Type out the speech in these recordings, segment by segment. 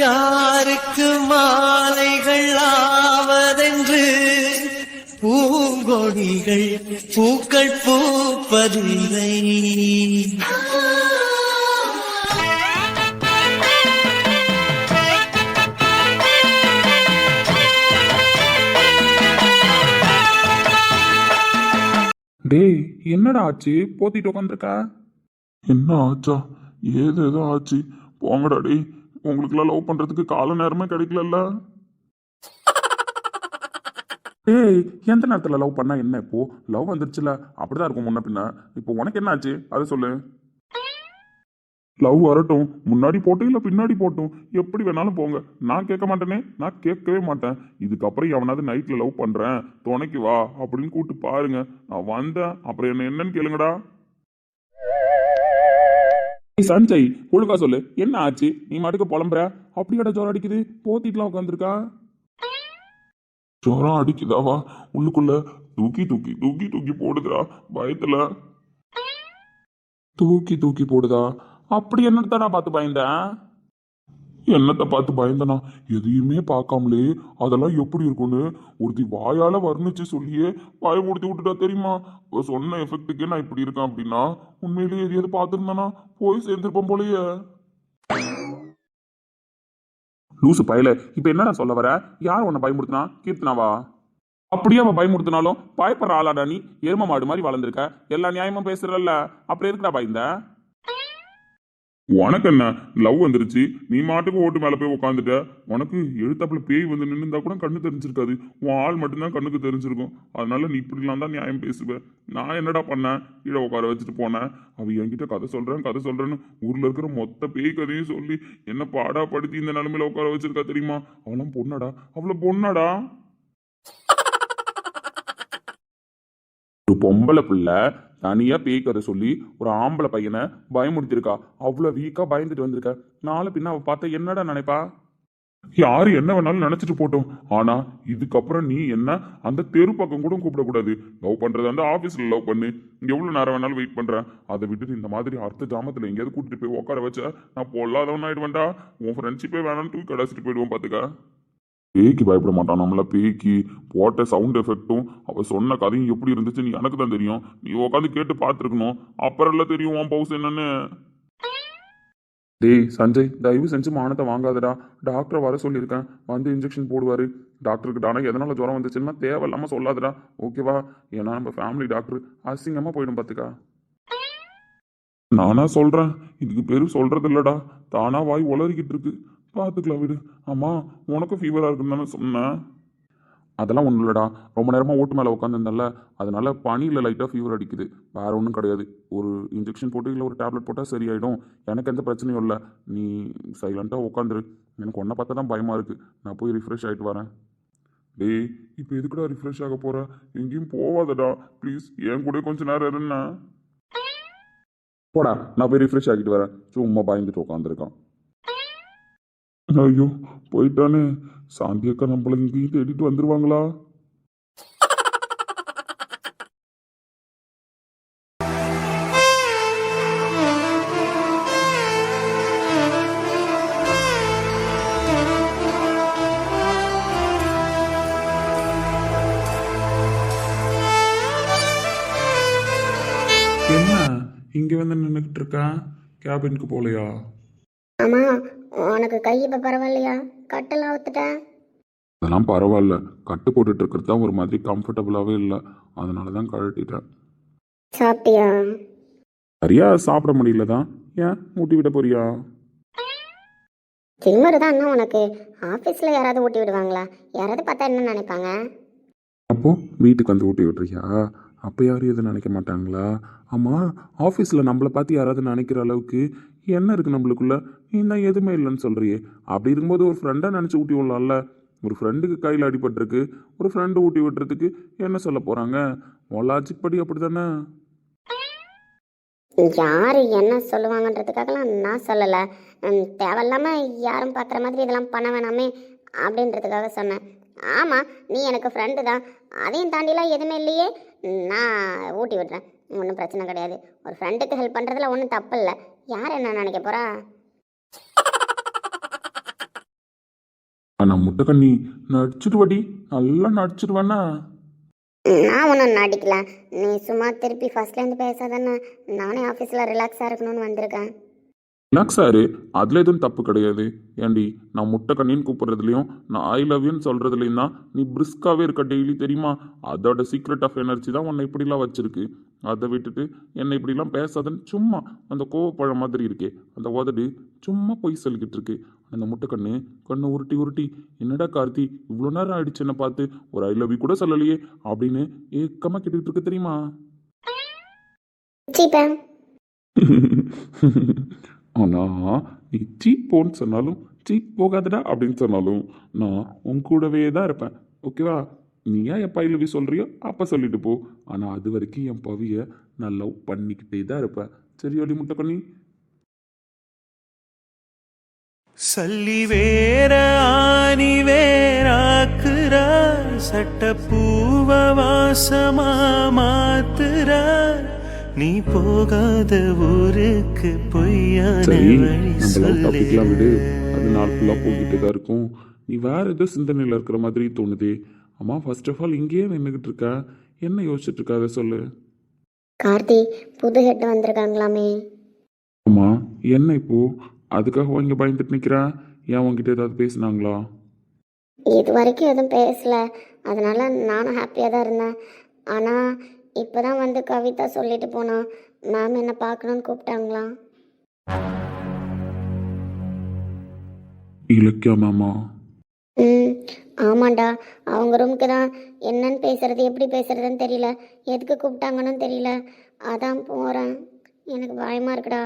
யாருக்கு மாலைகள் ஆவதென்று பூங்கொடிகள் பூக்கள் பூப்பதில்லை. டேய், என்னடா ஆச்சு? போத்திட்டு உட்காந்துருக்க. என்ன ஆச்சா? ஏதோ ஆச்சு. போங்கடா டேய், உங்களுக்குலாம் லவ் பண்றதுக்கு கால நேரமே கிடைக்கலல்ல. டேய், எந்த நேரத்தில் லவ் பண்ணா என்ன? இப்போ லவ் வந்துருச்சுல, அப்படிதான் இருக்கும் முன்ன பின்ன. இப்போ உனக்கு என்ன ஆச்சு அதை சொல்லு. லவ் வரட்டும், முன்னாடி போட்டும் இல்லை பின்னாடி போட்டும், எப்படி வேணாலும் போங்க. நான் கேட்க மாட்டேனே, நான் கேட்கவே மாட்டேன். இதுக்கப்புறம் எவனாவது நைட்ல லவ் பண்றேன் துணைக்கு வா அப்படின்னு கூப்பிட்டு பாருங்க. நான் வந்தேன் அப்புறம் என்னன்னு கேளுங்கடா. சஞ்சய், ஒழுங்கா சொல்லு, என்ன ஆச்சு? நீ மாட்டுக்கு புலம்புற. அப்படியோட ஜோரம் அடிக்குது, போத்திட்டுலாம் உட்காந்துருக்கா. ஜோரம் அடிக்குதாவா? உள்ளுக்குள்ள தூக்கி தூக்கி தூக்கி தூக்கி போடுதுடா பயத்துல. தூக்கி தூக்கி போடுதா? அப்படி என்னத்தாடா பார்த்து பயந்தேன்? என்னத்தை பார்த்து பயந்தனா? எதையுமே பார்க்காமலே அதெல்லாம் எப்படி இருக்கும்னு ஒருத்தி வாயால வர்ணிச்சு சொல்லியே பயமுடுத்தி விட்டுட்டா தெரியுமா? சொன்ன எஃபெக்டுக்கே நான் இப்படி இருக்கேன் அப்படின்னா உண்மையிலேயே எதையாவது பார்த்துருந்தானா போய் சேர்ந்திருப்பேன் போலயே. லூசு பயல, இப்ப என்னடா சொல்ல வர? யார் உன்னை பயமுடுத்தினா? கீர்த்தனாவா? அப்படியே அவ பயமுடுத்தினாலும் பயப்படுற ஆளாடா நீ. எரும மாடு மாதிரி வளர்ந்துருக்க, எல்லா நியாயமும் பேசுறல்ல, அப்புறம் எதுக்குடா பயந்த? உனக்கு என்ன லவ் வந்துருச்சு, நீ மாட்டுக்கு ஓட்டு மேல போய் உட்காந்துட்ட. உனக்கு எழுத்தாப்புல பேய் வந்து நின்றுந்தா கூட கண்ணு தெரிஞ்சிருக்காது, உன் ஆள் மட்டும்தான் கண்ணுக்கு தெரிஞ்சிருக்கும். அதனால நீ இப்படிலாம் தான் நியாயம் பேசுவேன். நான் என்னடா பண்ணேன்? கீழே உட்கார வச்சுட்டு போனேன். அவ என்கிட்ட கதை சொல்றேன்னு ஊர்ல இருக்கிற மொத்த பேய் கதையும் சொல்லி என்ன பாடா படுத்தி இந்த நிலைமையில உட்கார வச்சிருக்கா தெரியுமா? அவளாம் பொண்ணாடா, அவள பொண்ணாடா. ஒரு பொம்பளை பிள்ளை தனியா பேய் கதை சொல்லி ஒரு ஆம்பளை பையனை பயமுடுத்திருக்கா. அவ்வளவு வீக்கா பயந்துட்டு வந்திருக்க. நாளை பின்ன அவ பார்த்தா என்னடா நினைப்பா? யாரு என்ன வேணாலும் நினைச்சிட்டு போட்டோம். ஆனா இதுக்கப்புறம் நீ என்ன அந்த தெரு பக்கம் கூட கூப்பிடக்கூடாது. லவ் பண்றது அந்த ஆபீஸ்ல லவ் பண்ணு, எவ்வளவு நேரம் வேணாலும் வெயிட் பண்றேன். அதை விட்டுட்டு இந்த மாதிரி அர்த்த ஜாமத்துல எங்கேயாவது கூட்டிட்டு போய் உட்கார வச்ச நான் பொல்லாதவன் ஆயிடுவேன்டா. உன் ஃப்ரெண்ட்ஷிப்பே வேணாலும் தூக்கி கடைசிட்டு போயிடுவோம் பாத்துக்க. பேய்க்கு பயப்பட மாட்டான் நம்மள. பேய்க்கு போட்ட சவுண்ட் எஃபெக்டும் அவ சொன்ன கதையும் எப்படி இருந்துச்சுன்னு எனக்கு தான் தெரியும். நீ உட்காந்து கேட்டு பார்த்துருக்கணும், அப்புறம் எல்லாம் தெரியும் உன் பவுஸ் என்னன்னு. டேய் சஞ்சய், தயவு செஞ்சு மானத்தை வாங்காதடா. டாக்டரை வர சொல்லியிருக்கேன், வந்து இன்ஜெக்ஷன் போடுவாரு. டாக்டருக்கு டானா எதனால ஜுரம் வந்துச்சுன்னா தேவையில்லாம சொல்லாதடா, ஓகேவா? ஏன்னா நம்ம ஃபேமிலி டாக்டர், அசிங்கமா போயிடும் பாத்துக்கா. நானா சொல்றேன், இதுக்கு பேரு சொல்றது இல்லடா, தானா வாய் உளறிக்கிட்டு இருக்கு. பார்த்துக்கலாம் விடு. ஆமா, உனக்கும் ஃபீவரா இருக்குன்னு தானே சொன்னேன்? அதெல்லாம் ஒன்றும் இல்லைடா, ரொம்ப நேரமாக ஓட்டு மேலே உட்காந்துருந்தல, அதனால பனியில் லைட்டாக ஃபீவர் அடிக்குது, வேற ஒன்றும் கிடையாது. ஒரு இன்ஜெக்ஷன் போட்டு இல்லை ஒரு டேப்லெட் போட்டால் சரியாயிடும். எனக்கு எந்த பிரச்சனையும் இல்லை. நீ சைலண்ட்டாக உட்காந்துரு. எனக்கு ஒன்றை பார்த்தா தான் பயமாக இருக்குது. நான் போய் ரிஃப்ரெஷ் ஆகிட்டு வரேன். டேய், இப்போ எதுக்குடா ரிஃப்ரெஷ் ஆக போற? எங்கேயும் போவாதடா ப்ளீஸ், என் கூட கொஞ்ச நேரம் இருன்னா. போடா, நான் போய் ரிஃப்ரெஷ் ஆகிட்டு வரேன். சும்மா பயந்துட்டு உட்காந்துருக்கான். ஐயோ போயிட்டானே. சாந்தி அக்கா நம்மள இங்கேயும் தேடிட்டு வந்துருவாங்களா? என்ன இங்கே வந்து நின்றுக்கிட்டு இருக்கேன்? கேபினுக்கு போகலையா? ஆமா, உனக்கு கை இப்போ பரவாயில்லையா? கட்டெல்லாம் ஊத்துட்டேன். அதெல்லாம் பரவாயில்ல, கட்டு போட்டுட்டு இருக்கிறது தான் ஒரு மாதிரி கம்ஃபர்டபுளாகவே இல்லை, அதனால தான் கழட்டிட்டேன். சாப்பிட்டியா? சரியா சாப்பிட முடியல தான். ஏன் ஊட்டி விட போறியா? திமிரு தான் அண்ணா உனக்கு. ஆஃபீஸில் யாராவது ஊட்டி விடுவாங்களா? யாராவது பார்த்தா என்ன நினைப்பாங்க? அப்போ வீட்டுக்கு வந்து ஊட்டி விட்றியா? அப்போ யாரும் எதுவும் நினைக்க மாட்டாங்களா? ஆமாம், ஆஃபீஸில் நம்மளை பார்த்து யாராவது நினைக்கிற அளவுக்கு என்ன இருக்குது நம்மளுக்குள்ள? நீ தான் எதுவுமே இல்லைன்னு சொல்கிறியே. அப்படி இருக்கும்போது ஒரு ஃப்ரெண்டாக நினச்சி ஊட்டி விடலாம்ல. ஒரு ஃப்ரெண்டுக்கு கையில் அடிபட்டிருக்கு, ஒரு ஃப்ரெண்டு ஊட்டி விட்டுறதுக்கு என்ன சொல்ல போகிறாங்க? லாஜிக் படி அப்படி தானே. யார் என்ன சொல்லுவாங்கன்றதுக்காகலாம் நான் சொல்லலை. தேவையில்லாமல் யாரும் பார்க்குற மாதிரி இதெல்லாம் பண்ண வேணாமே அப்படின்றதுக்காக சொன்னேன். ஆமாம், நீ எனக்கு ஃப்ரெண்டு தான், அதையும் தாண்டிலாம் எதுவுமே இல்லையே. நான் ஊட்டி விடுறேன், ஒன்றும் பிரச்சனை கிடையாது. ஒரு ஃப்ரெண்டுக்கு ஹெல்ப் பண்ணுறதுல ஒன்றும் தப்பு இல்லை. யார் என்ன நினைக்க போகிறா? நான் முட்டைக்கண்ணி நடிச்சிடுவடி, நல்லா நடிச்சிடுவேண்ணா. நான் ஒன்றும் நடிக்கல. நீ சும்மா திருப்பி ஃபர்ஸ்ட்லேருந்து பேசாதானே. நானே ஆஃபீஸில் ரிலாக்ஸாக இருக்கணும்னு வந்திருக்கேன். சாரு அதில் எதுவும் தப்பு கிடையாது. ஏண்டி நான் முட்டைக்கண்ணின்னு கூப்பிட்றதுலையும் நான் ஐ லவ் யூன்னு சொல்கிறதுலையும் தான் நீ பிரிஸ்காவே இருக்க டெய்லி, தெரியுமா? அதோட சீக்ரெட் ஆஃப் எனர்ஜி தான் உன்னை இப்படிலாம் வச்சிருக்கு. அதை விட்டுட்டு என்னை இப்படிலாம் பேசாதன்னு சும்மா அந்த கோவப்பழம் மாதிரி இருக்கே அந்த உதடு சும்மா பொய் சொல்லிக்கிட்டு இருக்கு. அந்த முட்டைக்கண்ணு கண்ணை உருட்டி உருட்டி, என்னடா கார்த்தி இவ்வளோ நேரம் ஆயிடுச்சு என்ன பார்த்து, ஒரு ஐ லவ் யூ கூட சொல்லலையே அப்படின்னு ஏக்கமாக கேட்டுக்கிட்டு இருக்கு, தெரியுமா? சீப்பேன். ஆனா நீ சீப் போன்னு சொன்னாலும் சீப் போகாதடா அப்படின்னு சொன்னாலும் நான் உன் கூடவே தான் இருப்பேன், ஓகேவா? நீ ஏன் எப்போ ஐ லவ் யூ சொல்றியோ அப்போ சொல்லிட்டு போ. ஆனால் அது வரைக்கும் என் பவியை நான் லவ் பண்ணிக்கிட்டே தான் இருப்பேன். சரி முட்டைக்கண்ணி. சல்லி வேற ஆணி வேறாக்குற சட்டப்பூவ வாசமா மாத்துற நீ போகாத ஊருக்கு பொய்யான சரி வழி நம்ம லவ் டாபிக்லாம் விடு, சொல்லு. அது நாள் ஃபுல்லாக போய்கிட்டே தான் இருக்கும். நீ வேற ஏதோ சிந்தனையில் இருக்கிற மாதிரி தோணுதே. அம்மா ஃபர்ஸ்ட் ஆஃப் ஆல் இங்கேயே நின்றுக்கிட்டு இருக்கா, என்ன யோசிச்சுட்டு இருக்கா அதை சொல்லு. கார்த்தி, புது ஹெட் வந்திருக்காங்களாமே. அம்மா என்ன இப்போ அதுக்காக இங்கே பயந்துட்டு நிற்கிறா? ஏன் உங்ககிட்ட ஏதாவது பேசுனாங்களா? இது வரைக்கும் எதுவும் பேசல, அதனால நானும் ஹாப்பியாக தான் இருந்தேன். ஆனால் இப்போ தான் வந்து கவிதா சொல்லிட்டு போனா மேம் என்னை பார்க்கணுன்னு கூப்பிட்டாங்களாம். இலக்கியா மேமா? ம், ஆமாண்டா. அவங்க ரூமுக்கு தான் என்னன்னு பேசுறது எப்படி பேசுறதுன்னு தெரியல, எதுக்கு கூப்பிட்டாங்கன்னு தெரியல. அதான் போகிறேன். எனக்கு பயமாக இருக்குடா.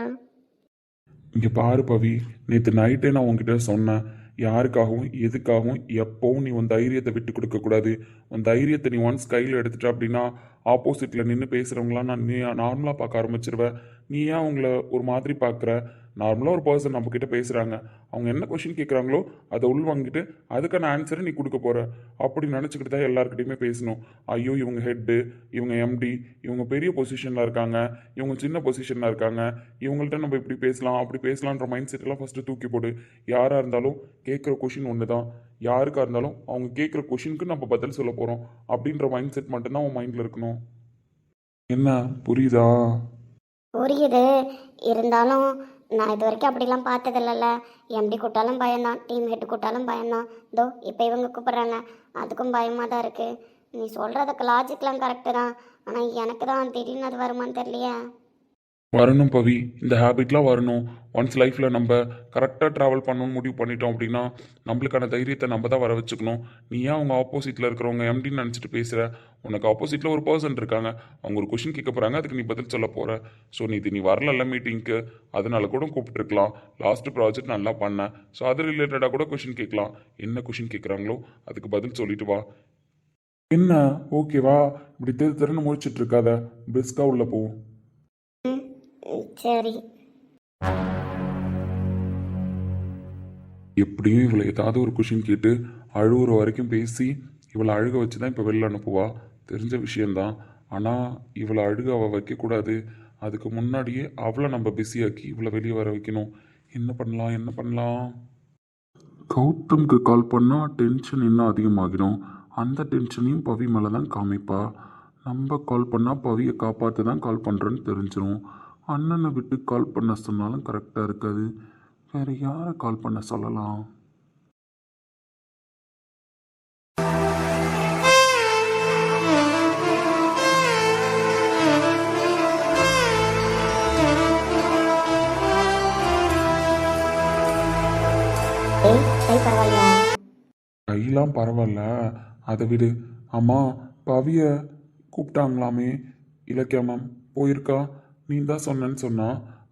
இங்கே பாரு பவி, நேற்று நைட்டே நான் உங்ககிட்ட சொன்னேன், யாருக்காகவும் எதுக்காகவும் எப்போவும் நீ உன் தைரியத்தை விட்டு கொடுக்கக்கூடாது. உன் தைரியத்தை நீ ஒன்ஸ் கையில் எடுத்துட்ட அப்படின்னா ஆப்போசிட்டில் நின்று பேசுகிறவங்களாம் நான் நீ நார்மலாக பார்க்க ஆரம்பிச்சிருவேன். நீ ஏன் அவங்கள ஒரு மாதிரி பார்க்குற? நார்மலாக ஒரு பர்சன் நம்மக்கிட்ட பேசுகிறாங்க, அவங்க என்ன கொஷின் கேட்குறாங்களோ அதை உள் வாங்கிட்டு அதுக்கான ஆன்சரை நீ கொடுக்க போகிற. அப்படி நினச்சிக்கிட்டு தான் எல்லாருக்கிட்டையுமே பேசணும். ஐயோ இவங்க ஹெட்டு, இவங்க எம்டி, இவங்க பெரிய பொசிஷனில் இருக்காங்க, இவங்க சின்ன பொசிஷனில் இருக்காங்க, இவங்கள்ட்ட நம்ம இப்படி பேசலாம் அப்படி பேசலான்ற மைண்ட் செட்டெல்லாம் ஃபஸ்ட்டு தூக்கி போடு. யாராக இருந்தாலும் கேட்குற கொஷின் ஒன்று தான், யாருக்காக இருந்தாலும் அவங்க கேட்குற கொஷினுக்கு நம்ம பதில் சொல்ல போகிறோம் அப்படின்ற மைண்ட் செட் மட்டும்தான் உன் மைண்டில் இருக்கணும். என்ன புரியுதா? புரியுது. இருந்தாலும் நான் இது வரைக்கும் அப்படிலாம் பார்த்ததில்லல்ல. எம்டி கூட்டாலும் பயம்தான், டீம் ஹெட் கூட்டாலும் பயம்தான். இதோ இப்போ இவங்க கூப்பிட்றாங்க, அதுக்கும் பயமாக தான் இருக்குது. நீ சொல்கிறதுக்கு லாஜிக்லாம் கரெக்டு தான், ஆனால் எனக்கு தான் திடீர்னு அது வருமான்னு தெரியலையே. வரணும் பவி, இந்த ஹேபிட்லாம் வரணும். ஒன்ஸ் லைஃப்பில் நம்ம கரெக்டாக ட்ராவல் பண்ணணும்னு முடிவு பண்ணிட்டோம் அப்படின்னா நம்மளுக்கான தைரியத்தை நம்ம தான் வர வச்சுக்கணும். நீ ஏன் அவங்க ஆப்போசிட்டில் இருக்கிறவங்க எம்டின்னு நினச்சிட்டு பேசுகிற? உனக்கு ஆப்போசிட்டில் ஒரு பர்சன் இருக்காங்க, அவங்க ஒரு கொஷின் கேட்க போகிறாங்க, அதுக்கு நீ பதில் சொல்ல போகிற. ஸோ நீ இது நீ வரல மீட்டிங்க்கு, அதனால கூட கூப்பிட்டுருக்கலாம். லாஸ்ட் ப்ராஜெக்ட் நல்லா பண்ணேன், ஸோ அது ரிலேட்டடாக கூட கொஷின் கேட்கலாம். என்ன கொஷின் கேட்குறாங்களோ அதுக்கு பதில் சொல்லிட்டு வா. என்ன ஓகேவா? இப்படி தெரு தெருன்னு முடிச்சிட்டு இருக்காத, பிரிஸ்கா உள்ள போ. சரி. எப்படியும் இவளை ஏதாவது ஒரு கொஷின் கேட்டு அழுகுற வரைக்கும் பேசி இவளை அழுக வச்சு தான் இப்போ வெளில அனுப்புவா, தெரிஞ்ச விஷயந்தான். ஆனால் இவளை அழுக அவள் வைக்கக்கூடாது. அதுக்கு முன்னாடியே அவளை நம்ம பிஸியாக்கி இவளை வெளியே வர வைக்கணும். என்ன பண்ணலாம்? கௌதம்க்கு கால் பண்ணால் டென்ஷன் இன்னும் அதிகமாகிடும். அந்த டென்ஷனையும் பவி மேலே தான் காமிப்பா. நம்ம கால் பண்ணால் பவியை காப்பாற்ற தான் கால் பண்ணுறோன்னு தெரிஞ்சிடும். அண்ணனை விட்டு கால் பண்ண சொன்னாலும் கரெக்டாக இருக்காது. வேறு யாரை கால் பண்ண சொல்லலாம்? கையெல்லாம் பரவாயில்ல, அதை விடு. அம்மா பவியை கூப்பிட்டாங்களாமே, இலக்கியா மேம் போயிருக்கா, நீ தான் சொன்னேன்னு சொன்னா.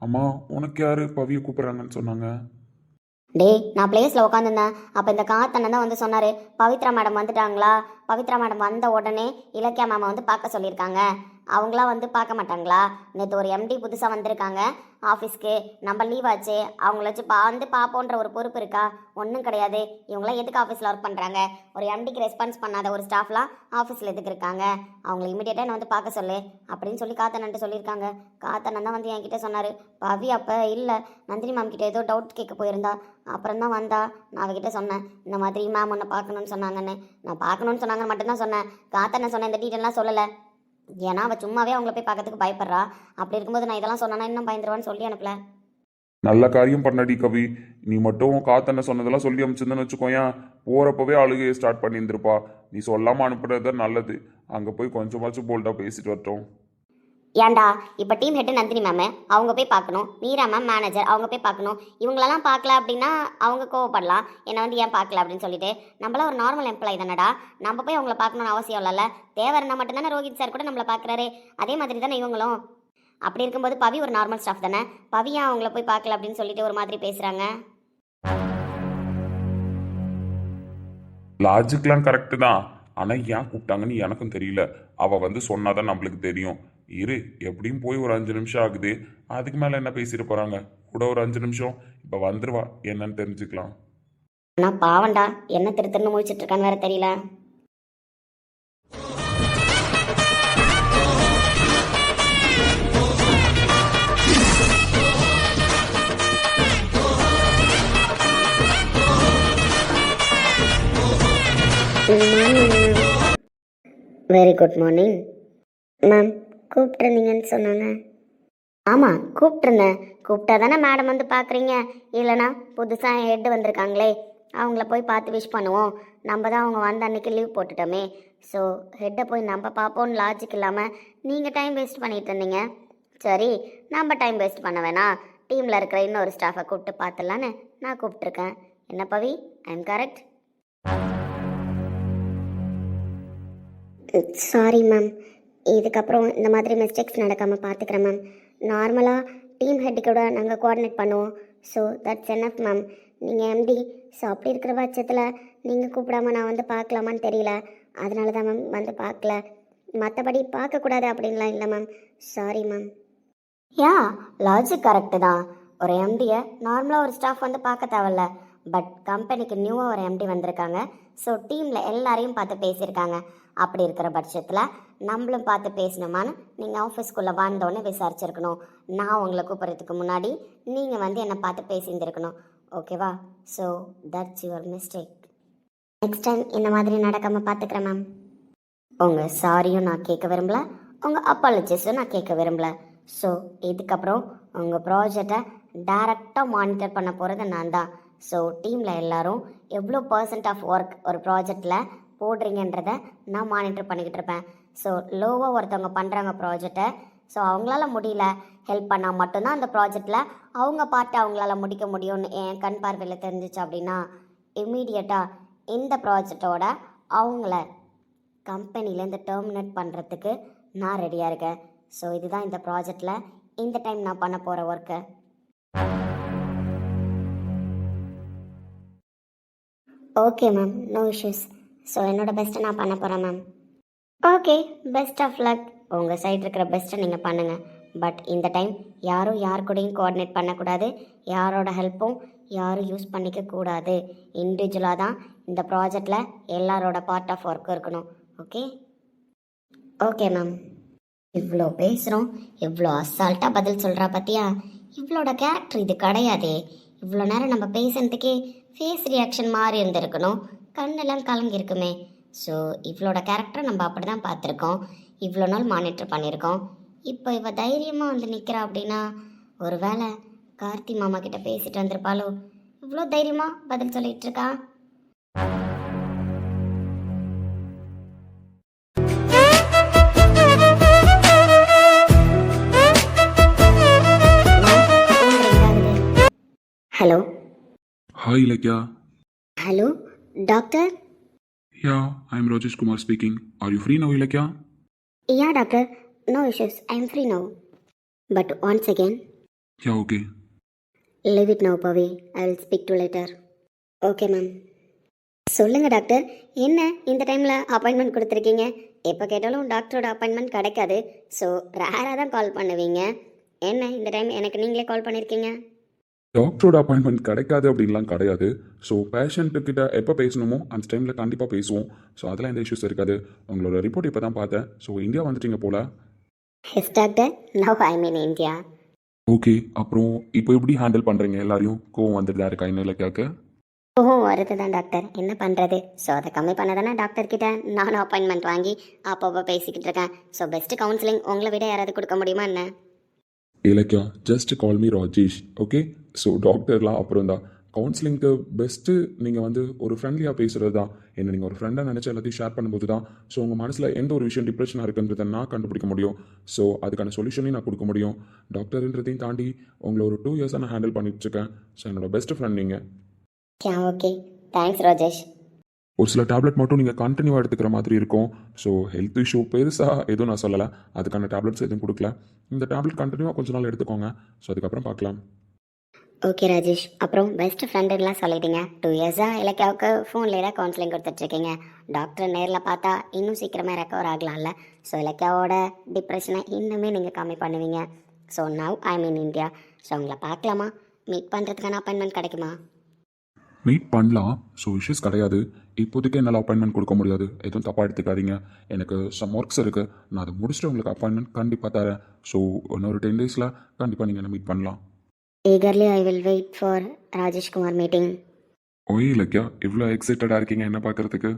அம்மா உனக்கு யார் பவியை கூப்பிட்றாங்கன்னு சொன்னாங்க? டேய், நான் பிளேஸில் உட்காந்துருந்தேன். அப்போ இந்த காத்தண்ணன் தான் வந்து சொன்னார், பவித்ரா மேடம் வந்துட்டாங்களா, பவித்ரா மேடம் வந்த உடனே இலக்கியா மேமை வந்து பார்க்க சொல்லியிருக்காங்க. அவங்களாம் வந்து பார்க்க மாட்டாங்களா? நேற்று ஒரு எம்டி புதுசாக வந்திருக்காங்க ஆஃபீஸ்க்கு, நம்ம லீவ் ஆச்சு, அவங்கள வச்சு வந்து பார்ப்போன்ற ஒரு பொறுப்பு இருக்கா? ஒன்றும் கிடையாது. இவங்களாம் எதுக்கு ஆஃபீஸில் ஒர்க் பண்ணுறாங்க? ஒரு எம்டிக்கு ரெஸ்பான்ஸ் பண்ணாத ஒரு ஸ்டாஃப்லாம் ஆஃபீஸில் எதுக்கு இருக்காங்க? அவங்கள இமீடியட்டாக என்ன வந்து பார்க்க சொல்லு அப்படின்னு சொல்லி காத்தனன்ட்டு சொல்லியிருக்காங்க. காத்தனன் தான் வந்து என்கிட்ட சொன்னார். பவி அப்போ இல்லை, நந்தினி மேம் கிட்ட ஏதோ டவுட் கேட்க போயிருந்தா, அப்புறம் தான் வந்தா. நான் அவகிட்ட சொன்னேன், இந்த மாதிரி மேம் ஒன்று பார்க்கணுன்னு சொன்னாங்கன்னு. நான் பார்க்கணுன்னு சொன்னாங்கன்னு மட்டும்தான் சொன்னேன். காத்தனை சொன்னேன், இந்த டீட்டெயிலாம் சொல்லலை. ஏன்னா அவள் சும்மாவே அவங்கள போய் பார்க்கறதுக்கு பயப்படுறா. அப்படி இருக்கும்போது நான் இதெல்லாம் சொன்னா இன்னும் பயந்துருவான்னு சொல்லி அனுப்பல. நல்ல காரியம் பண்ணடி கவி. நீ மட்டும் காத்தண்ண சொன்னதெல்லாம் சொல்லி அனுப்பிச்சிருந்தேன்னு வச்சுக்கோயேன், போறப்பவே அழுகையை ஸ்டார்ட் பண்ணியிருந்திருப்பா. நீ சொல்லாம அனுப்புறது தான் நல்லது. அங்க போய் கொஞ்சமாச்சும் போல்டா பேசிட்டு வரட்டும். ஏன்டா இப்போ டீம் ஹெட் நந்தினி மேம் அவங்க போய் பார்க்கணும், மீரா மேம் மேனேஜர் அவங்க போய் பார்க்கணும். இவங்களெல்லாம் பார்க்கல அப்படின்னா அவங்க கோவப்படலாம், என்னை வந்து ஏன் பார்க்கல அப்படின்னு சொல்லிட்டு. நம்மளாம் ஒரு நார்மல் எம்ப்ளாயி தானடா, நம்ம போய் அவங்கள பார்க்கணுன்னு அவசியம் இல்லைல்ல. தேவை இருந்தால் மட்டும்தானே ரோஹித் சார் கூட நம்மளை பார்க்குறாரு, அதே மாதிரி தானே இவங்களும். அப்படி இருக்கும்போது பவி ஒரு நார்மல் ஸ்டாஃப் தானே, பவியா அவங்கள போய் பார்க்கல அப்படின்னு சொல்லிட்டு ஒரு மாதிரி பேசுகிறாங்க. லாஜிக்லாம் கரெக்டு தான், ஆனா ஏன் கூப்பிட்டாங்கன்னு எனக்கும் தெரியல. அவ வந்து சொன்னாதான் நம்மளுக்கு தெரியும். இரு, எப்படியும் போய் ஒரு 5 நிமிஷம் ஆகுது, அதுக்கு மேல என்ன பேசிட்டு போறாங்க? கூட ஒரு 5 நிமிஷம், இப்ப வந்துருவா, என்னன்னு தெரிஞ்சுக்கலாம். ஆனால் பாவண்டா, என்ன திருத்தன்னு முழிச்சிட்டு இருக்கான்னு வேற தெரியல. Very good morning ma'am. கூப்பிட்ருந்தீங்கன்னு சொன்னாங்க. ஆமாம் கூப்பிட்ருந்தேன். கூப்பிட்டா தானே மேடம் வந்து பார்க்குறீங்க, இல்லைனா புதுசாக ஹெட் வந்திருக்காங்களே அவங்கள போய் பார்த்து விஷ் பண்ணுவோம். நம்ம தான் அவங்க வந்த அன்றைக்கி லீவ் போட்டுட்டோமே. ஸோ ஹெட்டை போய் நம்ம பார்ப்போன்னு லாஜிக் இல்லாமல் நீங்கள் டைம் வேஸ்ட் பண்ணிகிட்டு இருந்தீங்க. சரி, நம்ம டைம் வேஸ்ட் பண்ண வேணாம், டீமில் இருக்கிற இன்னொரு ஸ்டாஃபை கூப்பிட்டு பார்த்துடலான்னு நான் கூப்பிட்ருக்கேன். என்ன Pavi, I am correct? Sorry ma'am, இதுக்கப்புறம் இந்த மாதிரி மிஸ்டேக்ஸ் நடக்காமல் பார்த்துக்கிறேன் மேம். நார்மலாக டீம் ஹெட்டு கூட நாங்கள் கோஆர்டினேட் பண்ணுவோம். So that's enough ma'am. நீங்கள் எம்டி, ஸோ அப்படி இருக்கிற பட்சத்தில் நீங்கள் கூப்பிடாம நான் வந்து பார்க்கலாமான்னு தெரியல, அதனால தான் மேம் வந்து பார்க்கல. மற்றபடி பார்க்கக்கூடாது அப்படின்லாம் இல்லை ma'am. Sorry ma'am. Yeah, logic correct தான். ஒரு எம்டியை நார்மலாக ஒரு ஸ்டாஃப் வந்து பார்க்க தேவையில்ல. பட் கம்பெனிக்கு நியூவாக ஒரு எம்டி வந்திருக்காங்க. ஸோ டீமில் எல்லாரையும் பார்த்து பேசியிருக்காங்க. அப்படி இருக்கிற பட்சத்தில் நம்மளும் பார்த்து பேசணுமான்னு நீங்கள் ஆஃபீஸ்க்குள்ளே வந்தோன்னு விசாரிச்சிருக்கணும். நான் உங்களை கூப்பிட்றதுக்கு முன்னாடி நீங்கள் வந்து என்னை பார்த்து பேசியிருந்துருக்கணும். ஓகேவா? So that's your mistake. Next time இந்த மாதிரி நடக்காமல் பார்த்துக்கிறேன் மேம். உங்கள் சாரியும் நான் கேட்க விரும்பல, உங்கள் அப்பாலஜிஸும் நான் கேட்க விரும்பல. ஸோ இதுக்கப்புறம் உங்கள் ப்ராஜெக்டை டைரெக்டாக மானிட்டர் பண்ண போகிறது நான் தான். ஸோ டீமில் எல்லோரும் எவ்வளோ % ஆஃப் ஒர்க் ஒரு ப்ராஜெக்டில் போடுறீங்கன்றதை நான் மானிட்டர் பண்ணிக்கிட்டு இருப்பேன். ஸோ லோவாக ஒருத்தவங்க பண்ணுறாங்க ப்ராஜெக்டை, ஸோ அவங்களால முடியல, ஹெல்ப் பண்ணால் மட்டும்தான் அந்த ப்ராஜெக்டில் அவங்க பார்த்து அவங்களால முடிக்க முடியும்னு என் கண் பார்வையில் தெரிஞ்சிச்சு அப்படின்னா இம்மீடியட்டாக இந்த ப்ராஜெக்டோட அவங்கள கம்பெனிலேருந்து டெர்மினேட் பண்ணுறதுக்கு நான் ரெடியாக இருக்கேன். ஸோ இதுதான் இந்த ப்ராஜெக்டில் இந்த டைம் நான் பண்ண போகிற work. Okay ma'am, no issues. So என்னோடய பெஸ்ட்டை நான் பண்ண போகிறேன் ma'am. Okay, best of luck. உங்கள் சைடு இருக்கிற பெஸ்ட்டை நீங்கள் பண்ணுங்கள். பட் இந்த டைம் யாரும் யார் கூடயும் கோஆர்டினேட் பண்ணக்கூடாது, யாரோட ஹெல்ப்பும் யாரும் யூஸ் பண்ணிக்கக்கூடாது. இண்டிவிஜுவலாக தான் இந்த ப்ராஜெக்டில் எல்லாரோட பார்ட் ஆஃப் ஒர்க்கும் இருக்கணும். ஓகே? Okay ma'am. இவ்வளோ பேசுகிறோம், இவ்வளோ அசால்ட்டாக பதில் சொல்கிறா பார்த்தியா? இவ்வளோட கேரக்டர் இது கிடையாதே. இவ்வளோ நேரம் நம்ம பேசுனதுக்கே ஃபேஸ் ரியாக்ஷன் மாறி இருந்திருக்கணும், கண்ணெல்லாம் கலங்கியிருக்குமே. ஸோ இவளோட கேரக்டரை நம்ம அப்படி தான் பார்த்துருக்கோம், இவ்வளோ நாள் மானிட்டர் பண்ணியிருக்கோம். இப்போ இவ தைரியமாக வந்து நிற்கிறா அப்படின்னா ஒரு வேளை கார்த்தி மாமா கிட்ட பேசிட்டு வந்திருப்பாளோ? இவ்வளோ தைரியமாக பதில் சொல்லிட்டு இருக்கா. Hello. Hi Ilakkiya. Hello doctor. Yeah, I'm Rajesh Kumar speaking. Are you free now, Ilakya? Yeah, doctor. No issues. I'm free now. But once again. Yeah, okay. Leave it now, Pavi. I will speak to you later. Okay, ma'am. சொல்லுங்க doctor, என்ன இந்த டைமில் appointment கொடுத்துருக்கீங்க? எப்போ கேட்டாலும் டாக்டரோட appointment கிடைக்காது. So ரேராக தான் கால் பண்ணுவீங்க. என்ன இந்த டைம் எனக்கு நீங்களே கால் பண்ணியிருக்கீங்க? டாக்டரோட அப்பாயின்மெண்ட் கிடைக்காது அப்படின்லாம் கிடையாது. ஸோ பேஷண்ட்டுக்கிட்ட எப்போ பேசணுமோ அந்த டைமில் கண்டிப்பாக பேசுவோம். ஸோ அதெல்லாம் எந்த இஷ்யூஸ் இருக்காது. உங்களோட ரிப்போர்ட் இப்போ தான் பார்த்தேன். ஸோ இந்தியா வந்துட்டீங்க போல. Yes doctor, now I mean India. Okay, அப்புறம் இப்போ எப்படி ஹேண்டில் பண்ணுறீங்க எல்லாரையும்? கோவம் வந்துட்டு தான் இருக்கா இன்னும் இலக்கியாக்கு? ஓஹும் வருது தான் டாக்டர், என்ன பண்ணுறது? ஸோ அதை கம்மி பண்ண தானே டாக்டர்கிட்ட நானும் அப்பாயின்மெண்ட் வாங்கி அப்பப்போ பேசிக்கிட்டு இருக்கேன். ஸோ பெஸ்ட்டு கவுன்சிலிங் உங்களை விட யாராவது கொடுக்க முடியுமா என்ன? Ilakkiya, just call me Rajesh. Okay, so டாக்டர்லாம் அப்புறம் தான். கவுன்சிலிங்க்கு பெஸ்ட்டு நீங்கள் வந்து ஒரு ஃப்ரெண்ட்லியாக பேசுகிறது தான். என்ன நீங்கள் ஒரு ஃப்ரெண்டாக நினச்சி எல்லாத்தையும் ஷேர் பண்ணும்போது தான் ஸோ உங்கள் மனசில் எந்த ஒரு விஷயம் டிப்ரெஷனாக இருக்குன்றதை நான் கண்டுபிடிக்க முடியும். ஸோ அதுக்கான சொல்யூஷனையும் நான் கொடுக்க முடியும். டாக்டர்ன்றதையும் தாண்டி உங்களை ஒரு 2 இயர்ஸாக நான் ஹேண்டில் பண்ணிட்டுருக்கேன். ஸோ என்னோட பெஸ்ட் ஃப்ரெண்ட் நீங்கள். Okay, thanks Rajesh. ஒரு சில டேப்லெட் மட்டும் நீங்கள் கண்டினியூவாக எடுத்துக்கிற மாதிரி இருக்கும். ஸோ ஹெல்த் இஷ்யூ பெருசாக எதுவும் நான் சொல்லலை. அதுக்கான டேப்லெட்ஸ் எதுவும் கொடுக்கல. இந்த டேப்லெட் கண்டினியூவாக கொஞ்ச நாள் எடுத்துக்கோங்க. ஸோ அதுக்கப்புறம் பார்க்கலாம். ஓகே ராஜேஷ், அப்புறம் பெஸ்ட் ஃப்ரெண்டுலாம் சொல்லிட்டீங்க. 2 இயர்ஸாக இலக்கியாவுக்கு ஃபோன்லேயே தான் கவுன்சிலிங் கொடுத்துட்ருக்கீங்க. டாக்டர் நேரில் பார்த்தா இன்னும் சீக்கிரமே ரெக்கவர் ஆகலாம்ல. ஸோ இலக்கியாவோட டிப்ரெஷனை இன்னுமே நீங்கள் கம்மி பண்ணுவீங்க. So now I mean India. So உங்களை பார்க்கலாமா? மீட் பண்ணுறதுக்கான அப்பாயின்மெண்ட் கிடைக்குமா? மீட் பண்ணலாம். ஸோ இஷ்யூஸ் கிடையாது. இப்போதைக்கு என்னால் அப்பாயின்மெண்ட் கொடுக்க முடியாது. எதுவும் தப்பாக எடுத்துக்காதீங்க. எனக்கு சம் ஒர்க்ஸ் இருக்குது. நான் அதை முடிச்சுட்டு உங்களுக்கு அப்பாயின்மெண்ட் கண்டிப்பாக தரேன். ஸோ இன்னொரு 10 டேஸில் கண்டிப்பாக நீங்கள் என்ன மீட் பண்ணலாம். eagerly I will wait for Rajesh Kumar meeting. ஓய் இலக்கியா, இவ்வளோ எக்ஸைட்டடாக இருக்கீங்க என்ன பார்க்குறதுக்கு?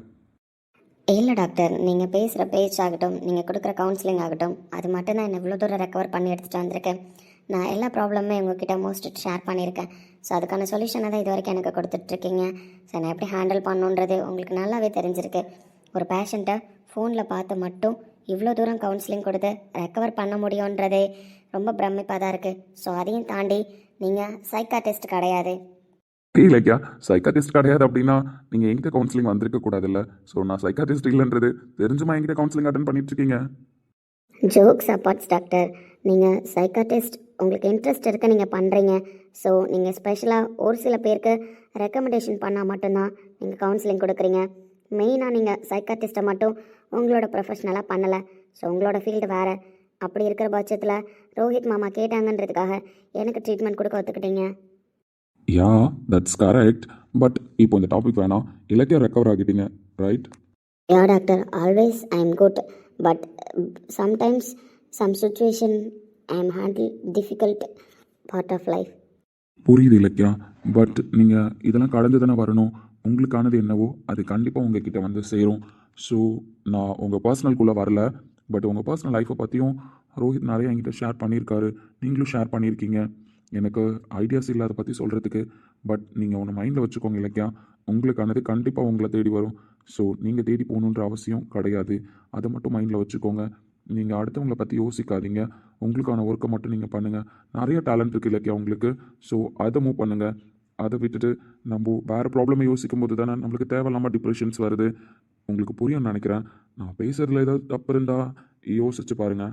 இல்லை டாக்டர், நீங்கள் பேசுகிற பேச்சாகட்டும், நீங்கள் கொடுக்குற கவுன்சிலிங் ஆகட்டும், அது மட்டும்தான் என்னை இவ்வளோ தூரம் ரெக்கவர் பண்ணி எடுத்துகிட்டு வந்திருக்கேன். நான் எல்லா ப்ராப்ளமே உங்ககிட்ட மோஸ்ட் ஷேர் பண்ணியிருக்கேன். ஸோ அதுக்கான சொல்யூஷனை தான் இது வரைக்கும் எனக்கு கொடுத்துட்ருக்கீங்க. ஸோ நான் எப்படி ஹேண்டில் பண்ணுன்றது உங்களுக்கு நல்லாவே தெரிஞ்சிருக்கு. ஒரு பேஷண்ட்டை ஃபோனில் பார்த்து மட்டும் இவ்வளோ தூரம் கவுன்சிலிங் கொடுத்து ரெக்கவர் பண்ண முடியுன்றதே ரொம்ப பிரமிப்பாக தான் இருக்குது. ஸோ அதையும் தாண்டி நீங்கள் சைக்காட்டிஸ்ட் கிடையாது. இலக்கியா, சைக்காட்டிஸ்ட் கிடையாது அப்படின்னா நீங்கள் எங்கிட்ட கவுன்சிலிங் வந்திருக்க கூடாதுல்ல. ஸோ நான் சைக்காட்டிஸ்ட் இல்லைன்றது தெரிஞ்சுமா எங்கிட்ட கவுன்சிலிங் அட்டன் பண்ணிட்டு இருக்கீங்க? ஜோக்ஸ் அப்பார்ட்ஸ் டாக்டர், நீங்கள் சைக்காட்டிஸ்ட் உங்களுக்கு இன்ட்ரெஸ்ட் இருக்க நீங்கள் பண்ணுறீங்க. ஸோ நீங்கள் ஸ்பெஷலாக ஒரு சில பேருக்கு ரெக்கமெண்டேஷன் பண்ணால் மட்டும்தான் நீங்கள் கவுன்சிலிங் கொடுக்குறீங்க. மெயினாக நீங்கள் சைக்காட்டிஸ்ட்டை மட்டும் உங்களோட ப்ரொஃபஷ்னலாக பண்ணலை. ஸோ உங்களோட ஃபீல்டு வேறு. அப்படி இருக்கிற பட்சத்தில் ரோஹித் மாமா கேட்டாங்கன்றதுக்காக எனக்கு ட்ரீட்மெண்ட் கொடுக்க ஒத்துக்கிட்டீங்க. Yeah, that's correct. பட் இப்போ இந்த டாபிக் வேணாம். இலக்கியா ரெக்கவர் ஆகிட்டீங்க, right? Yeah doctor, always I am good. But sometimes some situation I am handle difficult part of life. புரியுது இலக்கியா. பட் நீங்கள் இதெல்லாம் கடந்து தானே வரணும். உங்களுக்கானது என்னவோ அது கண்டிப்பாக உங்ககிட்ட வந்து சேரும். ஸோ நான் உங்கள் பர்சனல்குள்ளே வரல. பட் உங்கள் பர்சனல் லைஃப்பை பற்றியும் ரோஹித் நிறைய என்கிட்ட ஷேர் பண்ணியிருக்காரு. நீங்களும் ஷேர் பண்ணியிருக்கீங்க. எனக்கு ஐடியாஸ் இல்லை அதை பற்றி சொல்கிறதுக்கு. பட் நீங்கள் ஒன்று மைண்டில் வச்சுக்கோங்க இலக்கியா, உங்களுக்கானது கண்டிப்பாக உங்களை தேடி வரும். ஸோ நீங்கள் தேடி போகணுன்ற அவசியம் கிடையாது. அதை மட்டும் மைண்டில் வச்சுக்கோங்க. நீங்கள் அடுத்தவங்களை பற்றி யோசிக்காதீங்க. உங்களுக்கான ஒர்க்கை மட்டும் நீங்கள் பண்ணுங்கள். நிறைய டேலண்ட் இருக்குது இலக்கியா உங்களுக்கு. ஸோ அதை மூவ் பண்ணுங்கள். அதை விட்டுட்டு நம்ம வேறு ப்ராப்ளமை யோசிக்கும் போது தானே நம்மளுக்கு தேவையில்லாமல் டிப்ரெஷன்ஸ் வருது. உங்களுக்கு புரியும்னு நினைக்கிறேன். நான் பேசுகிறதுல ஏதாவது தப்பு இருந்தால் யோசிச்சு பாருங்கள்.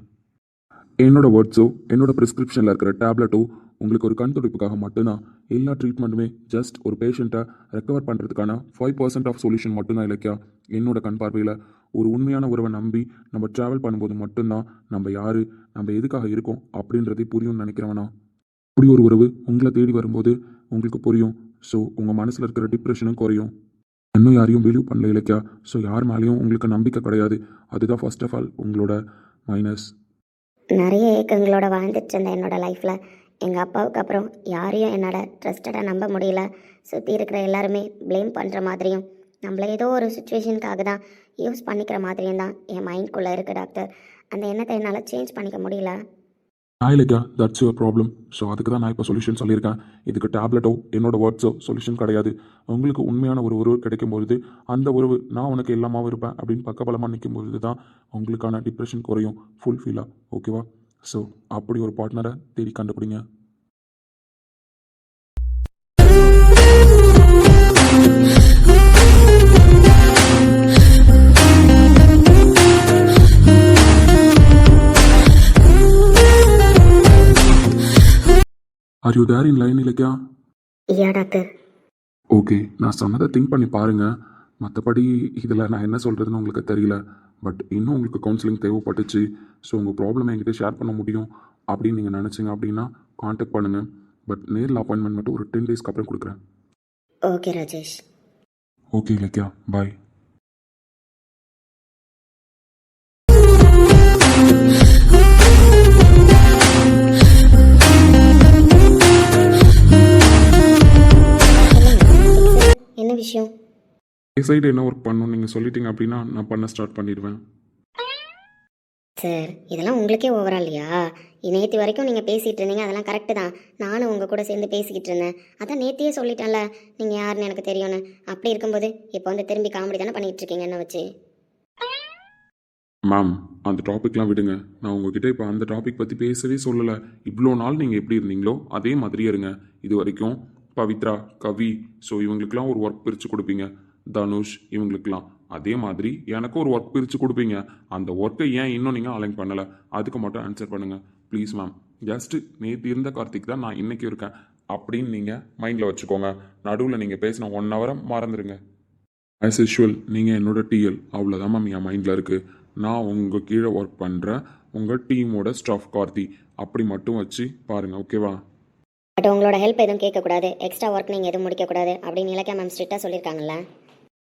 என்னோட வேர்ட்ஸோ என்னோட ப்ரிஸ்கிரிப்ஷனில் இருக்கிற டேப்லெட்டோ உங்களுக்கு ஒரு கண் துடிப்புக்காக மட்டும்தான். எல்லா ட்ரீட்மெண்ட்டுமே ஜஸ்ட் ஒரு பேஷண்ட்டை ரெக்கவர் பண்ணுறதுக்கான 5% ஆஃப் சொல்யூஷன் மட்டும்தான் இலக்கியா. என்னோட கண் பார்வையில் ஒரு உண்மையான உறவை நம்பி நம்ம ட்ராவல் பண்ணும்போது மட்டும்தான் நம்ம யார், நம்ம எதுக்காக இருக்கோம் அப்படின்றதே புரியும்னு நினைக்கிறவனா. அப்படி ஒரு உறவு உங்களை தேடி வரும்போது உங்களுக்கு புரியும். ஸோ உங்கள் மனசில் இருக்கிற டிப்ரெஷனும் குறையும். இன்னும் யாரையும் பிலீவ் பண்ணல இலக்கியா. ஸோ யார் மேலேயும் உங்களுக்கு நம்பிக்கை கிடையாது. அதுதான் ஃபர்ஸ்ட் ஆஃப் ஆல் உங்களோட மைனஸ். நிறைய ஏக்கங்களோட வாழ்ந்துட்டு இருந்தேன் என்னோட லைஃப்பில். எங்கள் அப்பாவுக்கு அப்புறம் யாரையும் என்னோட ட்ரஸ்டடாக நம்ப முடியல. சுற்றி இருக்கிற எல்லாருமே ப்ளேம் பண்ணுற மாதிரியும் நம்மள ஏதோ ஒரு சுச்சுவேஷனுக்காக தான் யூஸ் பண்ணிக்கிற மாதிரியும் தான் என் மைண்ட்குள்ளே இருக்குது டாக்டர். அந்த எண்ணத்தை என்னால் சேஞ்ச் பண்ணிக்க முடியல. Ilakkiya, that's your problem. So அதுக்கு தான் நான் இப்போ சொல்யூஷன் சொல்லியிருக்கேன். இதுக்கு டேப்லெட்டோ என்னோட வேர்ட்ஸோ சொல்யூஷன் கிடையாது. உங்களுக்கு உண்மையான ஒரு உறவு கிடைக்கும்பொழுது அந்த உறவு நான் உனக்கு எல்லாமாவும் இருப்பேன் அப்படின்னு பக்கபலமாக நிற்கும்பொழுது தான் உங்களுக்கான டிப்ரெஷன் குறையும் ஃபுல்ஃபில்லாக. ஓகேவா? ஸோ அப்படி ஒரு பார்ட்னரை தேடி கண்டுபிடிங்க. Are you there in line Ilakkiya? Yeah doctor. Okay, நான் சொன்னதை திங்க் பண்ணி பாருங்கள். மற்றபடி இதில் நான் என்ன சொல்கிறதுன்னு உங்களுக்கு தெரியல. பட் இன்னும் உங்களுக்கு கவுன்சிலிங் தேவைப்பட்டுச்சு, ஸோ உங்கள் ப்ராப்ளம் என்கிட்ட ஷேர் பண்ண முடியும் அப்படின்னு நீங்கள் நினச்சிங்க அப்படின்னா காண்டாக்ட் பண்ணுங்கள். பட் நேரில் அப்பாயின்மெண்ட் மட்டும் ஒரு 10 டேஸ்க்கு அப்புறம் கொடுக்குறேன். ஓகே ராஜேஷ். ஓகே இலக்கியா, பாய். என்ன விஷயம்? சைடு என்ன ஒர்க் பண்ணணும் நீங்கள் சொல்லிட்டீங்க அப்படின்னா நான் பண்ண ஸ்டார்ட் பண்ணிடுவேன். சார் இதெல்லாம் உங்களுக்கே ஓவரா இல்லையா? நேற்று வரைக்கும் நீங்கள் பேசிகிட்டு இருந்தீங்க, அதெல்லாம் கரெக்டு தான். நானும் உங்கள் கூட சேர்ந்து பேசிக்கிட்டு இருந்தேன். அதான் நேற்றையே சொல்லிட்டேன்ல நீங்கள் யாருன்னு எனக்கு தெரியும்னு. அப்படி இருக்கும்போது இப்போ வந்து திரும்பி காமெடி தானே பண்ணிகிட்டு இருக்கீங்க என்ன வச்சு? மேம் அந்த டாபிக்லாம் விடுங்க. நான் உங்ககிட்ட இப்போ அந்த டாபிக் பற்றி பேசவே சொல்லலை. இவ்வளோ நாள் நீங்கள் எப்படி இருந்தீங்களோ அதே மாதிரியே இருங்க. இது வரைக்கும் பவித்ரா, கவி, ஸோ இவங்களுக்கெல்லாம் ஒரு ஒர்க் பிரித்து கொடுப்பீங்க. தனுஷ் இவங்களுக்கெல்லாம் அதே மாதிரி எனக்கும் ஒரு ஒர்க் பிரித்து கொடுப்பீங்க. அந்த ஒர்க்கை ஏன் இன்னும் நீங்கள் அலைன் பண்ணலை அதுக்கு மட்டும் ஆன்சர் பண்ணுங்கள் ப்ளீஸ் மேம். ஜஸ்ட்டு நேற்று இருந்த கார்த்திக் தான் நான் இன்றைக்கி இருக்கேன் அப்படின்னு நீங்கள் மைண்டில் வச்சுக்கோங்க. நடுவில் நீங்கள் பேசின 1 ஹவரை மறந்துடுங்க. ஆஸ் யூஷுவல் நீங்கள் என்னோட டிஎல், அவ்வளோதான் மேம் என் மைண்டில் இருக்குது. நான் உங்கள் கீழே ஒர்க் பண்ணுறேன், உங்கள் டீமோட ஸ்டாஃப் கார்த்தி, அப்படி மட்டும் வச்சு பாருங்கள், ஓகேவா? பட் உங்களோட ஹெல்ப் எதுவும் கேட்கக்கூடாது, எக்ஸ்ட்ரா ஒர்க் நீங்கள் எதுவும் முடிக்கக்கூடாது அப்படின்னு இலக்கியா மேம் ஸ்ட்ரிக்டாக சொல்லியிருக்காங்கல்ல.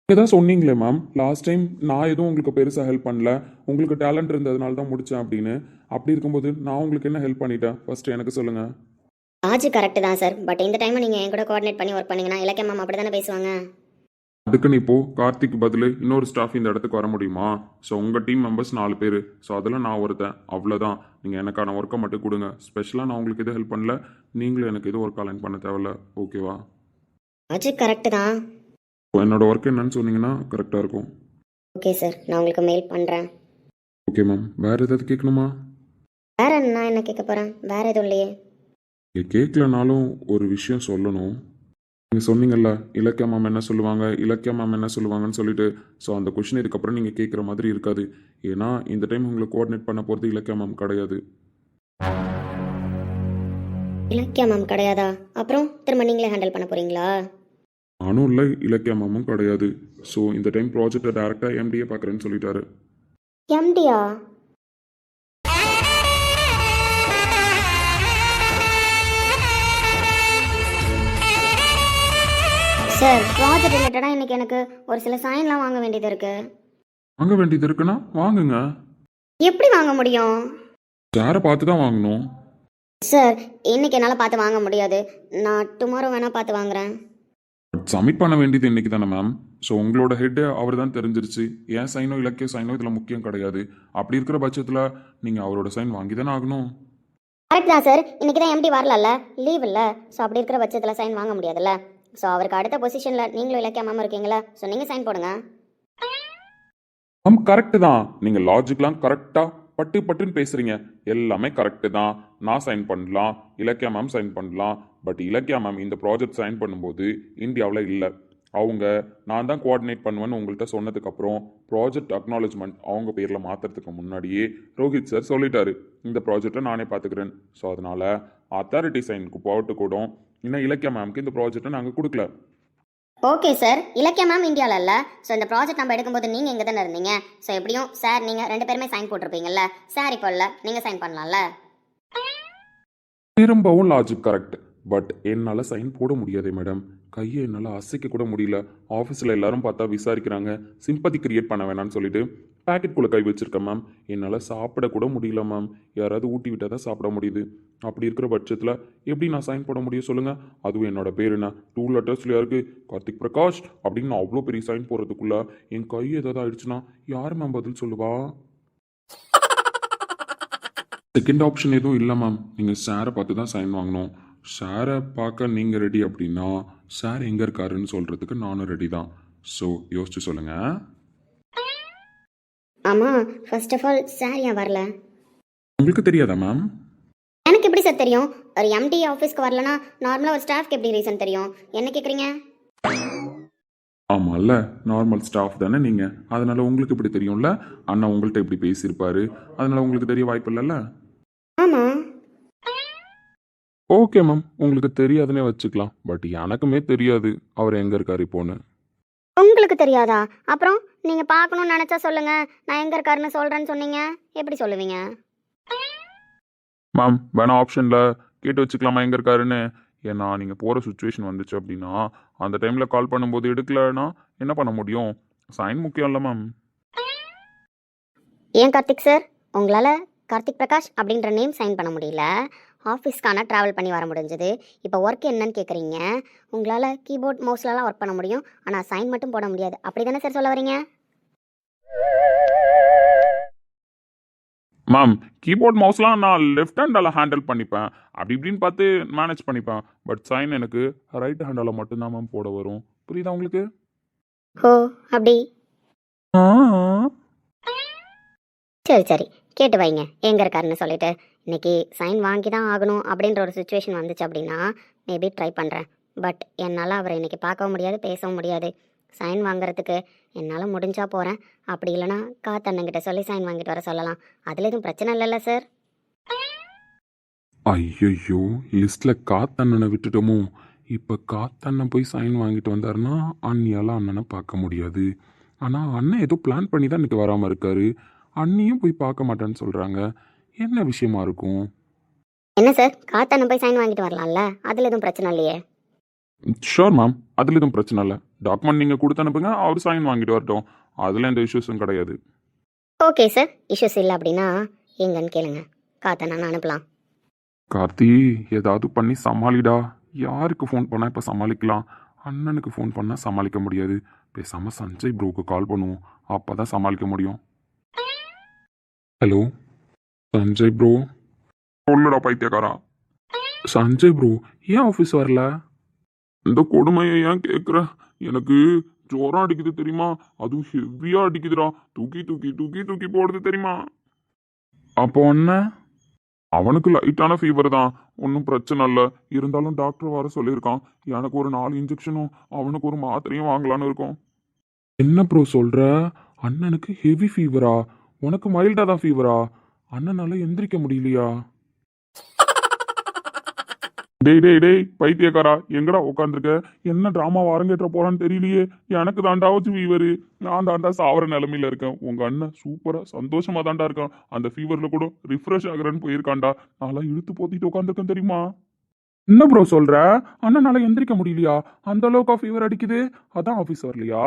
நீங்கள் தான் சொன்னீங்களே மேம் லாஸ்ட் டைம் நான் எதுவும் உங்களுக்கு பெருசாக ஹெல்ப் பண்ணல, உங்களுக்கு டேலண்ட் இருந்ததுனால தான் முடித்தேன் அப்படின்னு. அப்படி இருக்கும்போது நான் உங்களுக்கு என்ன ஹெல்ப் பண்ணிட்டேன் ஃபஸ்ட்டு எனக்கு சொல்லுங்கள். ஆஜு கரெக்டு தான் சார். பட் இந்த டைம் நீங்கள் என் கூட கோஆர்டினேட் பண்ணி ஒர்க் பண்ணிங்கன்னா இலக்கியா மேம் அப்படி தானே பேசுவாங்க. அதுக்குன்னு இப்போது கார்த்திக் பதில் இன்னொரு ஸ்டாஃப் இந்த இடத்துக்கு வர முடியுமா? ஸோ உங்கள் டீம் மெம்பர்ஸ் 4 பேர், ஸோ அதில் நான் ஒருத்தன், அவ்வளோதான். நீங்கள் எனக்கான ஒர்க்கை மட்டும் கொடுங்க. ஸ்பெஷலாக நான் உங்களுக்கு எதுவும் ஹெல்ப் பண்ணல, நீங்களும் எனக்கு எதுவும் ஒர்க் அலைன் பண்ண தேவையில்ல, ஓகேவா? ஆஜு கரெக்டு தான். என்னோட ஒர்க் என்னன்னு சொன்னீங்கன்னா கரெக்டாக இருக்கும். ஓகே சார், நான் உங்களுக்கு மெயில் பண்ணுறேன். Okay ma'am. வேறு ஏதாவது கேட்கணுமா? வேற நான் என்ன கேட்க போகிறேன்? வேற எதுவும் இல்லையே. நீங்கள் கேட்கலனாலும் ஒரு விஷயம் சொல்லணும். நீங்கள் சொன்னீங்கல்ல இலக்கியா மேம் என்ன சொல்லுவாங்க, இலக்கியா மேம் என்ன சொல்லுவாங்கன்னு சொல்லிட்டு. ஸோ அந்த கொஷின் இதுக்கப்புறம் நீங்கள் கேட்குற மாதிரி இருக்காது. ஏன்னா இந்த டைம் உங்களை கோஆர்டினேட் பண்ண போகிறது இலக்கியா மேம் கிடையாது. இலக்கியா மேம் கிடையாதா? அப்புறம் திரும்ப நீங்களே ஹேண்டில் பண்ண போகிறீங்களா? நானும் இல்லை, இலக்கியா மேமும் கிடையாது. ஸோ இந்த டைம் ப்ராஜெக்டை டேரெக்டாக எம்டிஏ பார்க்குறேன்னு சொல்லிட்டாரு. எம்டியா? சார் ப்ராஜெக்ட் ரிலேட்டடாக இன்னைக்கு எனக்கு ஒரு சில சைன்லாம் வாங்க வேண்டியது இருக்கு. வாங்க வேண்டியது இருக்குன்னா வாங்குங்க. எப்படி வாங்க முடியும்? யாரை பார்த்து தான் வாங்கணும். சார் இன்னைக்கு என்னால் பார்த்து வாங்க முடியாது, நான் டுமாரோ வேணால் பார்த்து வாங்குறேன். பட் சப்மிட் பண்ண வேண்டியது இன்னைக்கு தானே மேம். ஸோ உங்களோட ஹெட்டு அவர் தான் தெரிஞ்சிருச்சு. ஏன் சைனோ இலக்கிய சைனோ இதில் முக்கியம் கிடையாது. அப்படி இருக்கிற பட்சத்தில் நீங்கள் அவரோட சைன் வாங்கி தானே ஆகணும். கரெக்ட் தான் சார், இன்னைக்கு தான் எம்டி வரல, லீவ் இல்லை. ஸோ அப்படி இருக்கிற பட்சத்தில் சைன் வாங்க முடியாதுல்ல. ஸோ அவருக்கு அடுத்த பொசிஷனில் நீங்களும் இலக்கியா மேம் இருக்கீங்களா, ஸோ நீங்கள் சைன் போடுங்க. மேம் கரெக்டு தான், நீங்கள் லாஜிக்லாம் கரெக்டாக பட்டு பட்டுன்னு பேசுகிறீங்க. எல்லாமே கரெக்டு தான். நான் சைன் பண்ணலாம், இலக்கியா மேம் சைன் பண்ணலாம். பட் இலக்கியா மேம் இந்த ப்ராஜெக்ட் சைன் பண்ணும்போது இந்தியாவில் இல்லை. அவங்க நான் தான் கோஆர்டினேட் பண்ணுவேன்னு உங்கள்கிட்ட சொன்னதுக்கப்புறம் ப்ராஜெக்ட் அக்னாலஜ்மெண்ட் அவங்க பேரில் மாற்றுறதுக்கு முன்னாடியே ரோஹித் சார் சொல்லிட்டாரு இந்த ப்ராஜெக்டை நானே பார்த்துக்கிறேன். ஸோ அதனால் அத்தாரிட்டி சைனுக்கு போட்டு கூட இன்னும் இலக்கியா மேம்க்கு இந்த ப்ராஜெக்டை நாங்கள் கொடுக்கல. ஓகே சார், இலக்கியா மேம் இந்தியாவில் இல்லை. ஸோ இந்த ப்ராஜெக்ட் நம்ம எடுக்கும்போது நீங்கள் இங்கே தானே இருந்தீங்க. ஸோ எப்படியும் சார் நீங்கள் 2 பேருமே சைன் போட்டிருப்பீங்கல்ல. சார் இப்போ இல்லை, நீங்கள் சைன் பண்ணலாம்ல. திரும்பவும் லாஜிக் கரெக்ட். பட் என்னால் சைன் போட முடியாதே மேடம். கையை என்னால் அசைக்க கூட முடியல. ஆஃபீஸில் எல்லாரும் பார்த்தா விசாரிக்கிறாங்க, சிம்பதி கிரியேட் பண்ண வேணான்னு சொல்லிட்டு பேக்கெட்குள்ளே கை வச்சுருக்கேன் மேம். என்னால் சாப்பிட கூட முடியல மேம். யாராவது ஊட்டி விட்டால் தான் சாப்பிட முடியுது. அப்படி இருக்கிற பட்சத்தில் எப்படி நான் சைன் போட முடியும் சொல்லுங்கள்? அதுவும் என்னோட பேர் என்ன 2 லெட்டர்ஸ்லையா இருக்குது, கார்த்திக் பிரகாஷ் அப்படின்னு நான் அவ்வளோ பெரிய சைன் போடுறதுக்குள்ளே என் கை ஏதாவது ஆயிடுச்சுன்னா யார் மேம் பதில் சொல்லுவா? செகண்ட் ஆப்ஷன் எதுவும் இல்லை மேம். நீங்கள் சாரை பார்த்து தான் சைன் வாங்கணும். சாரை பார்க்க நீங்கள் ரெடி அப்படின்னா சார் எங்கே இருக்காருன்னு சொல்கிறதுக்கு நானும் ரெடி தான். ஸோ யோசிச்சு சொல்லுங்கள். ஆமாம், ஃபர்ஸ்ட் ஆஃப் ஆல் சார் ஏன் வரல? உங்களுக்கு தெரியாதா மேம்? எனக்கு எப்படி சார் தெரியும்? ஒரு எம்டி ஆஃபீஸ்க்கு வரலனா நார்மலாக ஒரு ஸ்டாஃப்க்கு எப்படி ரீசன் தெரியும்? என்ன கேட்குறீங்க? ஆமாம்ல, நார்மல் ஸ்டாஃப் தானே நீங்கள், அதனால் உங்களுக்கு இப்படி தெரியும்ல. அண்ணா உங்கள்கிட்ட எப்படி பேசியிருப்பாரு, அதனால் உங்களுக்கு தெரிய வாய்ப்பு இல்லைல்ல. ஆமாம். ஓகே மேம், உங்களுக்கு தெரியாதுன்னே வச்சுக்கலாம். பட் எனக்குமே தெரியாது அவர் எங்கே இருக்கார் இப்போன்னு. உங்களுக்கு தெரியாதா? அப்புறம் நீங்கள் பார்க்கணுன்னு நினச்சா சொல்லுங்கள், நான் எங்கே இருக்காருன்னு சொல்கிறேன்னு சொன்னீங்க, எப்படி சொல்லுவீங்க? மேம் வேணா ஆப்ஷனில் கேட்டு வச்சுக்கலாமா எங்கே இருக்காருன்னு? ஏன்னா நீங்கள் போகிற சுச்சுவேஷன் வந்துச்சு அப்படின்னா அந்த டைமில் கால் பண்ணும்போது எடுக்கலைன்னா என்ன பண்ண முடியும்? சைன் முக்கியம் இல்லை மேம். ஏன் கார்த்திக் சார், உங்களால் கார்த்திக் பிரகாஷ் அப்படின்ற நேம் சைன் பண்ண முடியல, ஆஃபீஸ்க்கான ட்ராவல் பண்ணி வர முடிஞ்சது, இப்போ ஒர்க் என்னன்னு கேட்குறீங்க. உங்களால் கீபோர்ட் மவுஸ்லலாம் ஒர்க் பண்ண முடியும், ஆனால் சைன் மட்டும் போட முடியாது, அப்படி தானே சார் சொல்ல வரீங்க? மேம் கீபோர்ட் மவுஸ்லாம் நான் லெஃப்ட் ஹேண்டால் ஹேண்டில் பண்ணிப்பேன், அப்படி இப்படின்னு பார்த்து மேனேஜ் பண்ணிப்பேன். பட் சைன் எனக்கு ரைட் ஹேண்டால் மட்டும்தான் மேம் போட வரும். புரியுதா உங்களுக்கு? ஓ அப்படி. சரி சரி, கேட்டு வைங்க எங்கே இருக்காருன்னு சொல்லிட்டு. இன்னைக்கு சைன் வாங்கி தான் ஆகணும் அப்படின்ற ஒரு சுச்சுவேஷன் வந்துச்சு அப்படின்னா மேபி ட்ரை பண்ணுறேன். பட் என்னால் அவரை இன்னைக்கு பார்க்கவும் முடியாது, பேசவும் முடியாது. சைன் வாங்குறதுக்கு என்னால் முடிஞ்சா போகிறேன், அப்படி இல்லைனா காத்தண்ணங்கிட்ட சொல்லி சைன் வாங்கிட்டு வர சொல்லலாம். அதில் எதுவும் பிரச்சனை இல்லைல்ல சார்? ஐயையோ, லிஸ்ட்டில் காத்தண்ணனை விட்டுட்டோமோ. இப்போ காத்தண்ணன் போய் சைன் வாங்கிட்டு வந்தாருன்னா அண்ணியால் அண்ணனை பார்க்க முடியாது. ஆனால் அண்ணன் ஏதோ பிளான் பண்ணி தான் இன்னைக்கு வராமல் இருக்காரு. அண்ணியும் போய் பார்க்க மாட்டேன்னு சொல்கிறாங்க. என்ன விஷயமா இருக்கும்? என்ன சார், காத்தண்ணன் போய் சைன் வாங்கிட்டு வரலாம்ல, அதில் எதுவும் பிரச்சனை இல்லையே? ஷோர் மேம், அதில் எதுவும் பிரச்சனை இல்லை. டாக்குமெண்ட் நீங்கள் கொடுத்து அனுப்புங்க, அவர் சைன் வாங்கிட்டு வரட்டும். அதில் எந்த இஷ்யூஸும் கிடையாது. ஓகே சார், இஷ்யூஸ் இல்லை அப்படின்னா எங்கன்னு கேளுங்க, காத்தண்ணன் அனுப்பலாம். கார்த்தி, ஏதாவது பண்ணி சமாளிடா. யாருக்கு ஃபோன் பண்ணால் இப்போ சமாளிக்கலாம்? அண்ணனுக்கு ஃபோன் பண்ணால் சமாளிக்க முடியாது. பேசாமல் சஞ்சய் ப்ரோக்கு கால் பண்ணுவோம், அப்போ தான் சமாளிக்க முடியும். Hello Sanjay bro. சொல்லுடா பைத்தியக்காரா. சஞ்சய் ப்ரோ, ஏன் ஆஃபீஸ் வரல? இந்த கொடுமையை ஏன் கேட்குற? எனக்கு ஜோரம் அடிக்குது தெரியுமா? அதுவும் ஹெவியாக அடிக்குதுடா. தூக்கி தூக்கி தூக்கி தூக்கி போடுது தெரியுமா? அப்போ அண்ணன்? அவனுக்கு லைட்டான ஃபீவர் தான், ஒன்றும் பிரச்சனை இல்லை. இருந்தாலும் டாக்டர் வர சொல்லியிருக்கான். எனக்கு ஒரு 4 இன்ஜெக்ஷனும் அவனுக்கு ஒரு மாத்திரையும் வாங்கலான்னு இருக்கோம். என்ன ப்ரோ சொல்கிற? அண்ணனுக்கு ஹெவி ஃபீவரா? உனக்கு மைல்டாக தான் ஃபீவரா? அண்ணனால எந்திரிக்க முடியலையா? டேய் டேய் டேய் பைத்தியக்காரா, எங்கடா உட்காந்துருக்க? என்ன ட்ராமா அரங்கேற்ற போறான்னு தெரியலையே. எனக்கு தாண்டாவது ஃபீவரு, நான் தாண்டா சாவர நிலைமையில இருக்கேன். உங்க அண்ணன் சூப்பரா சந்தோஷமா தாண்டா இருக்கான். அந்த ஃபீவர்ல கூட ரிஃப்ரெஷ் ஆகுறேன்னு போயிருக்கான்டா. நான்லாம் இழுத்து போத்திட்டு உட்காந்துருக்கேன் தெரியுமா? என்ன ப்ரோ சொல்கிற? அண்ணனால எந்திரிக்க முடியலையா? அந்த அளவுக்கு ஃபீவர் அடிக்குது, அதான் ஆஃபீஸ் வரலையா?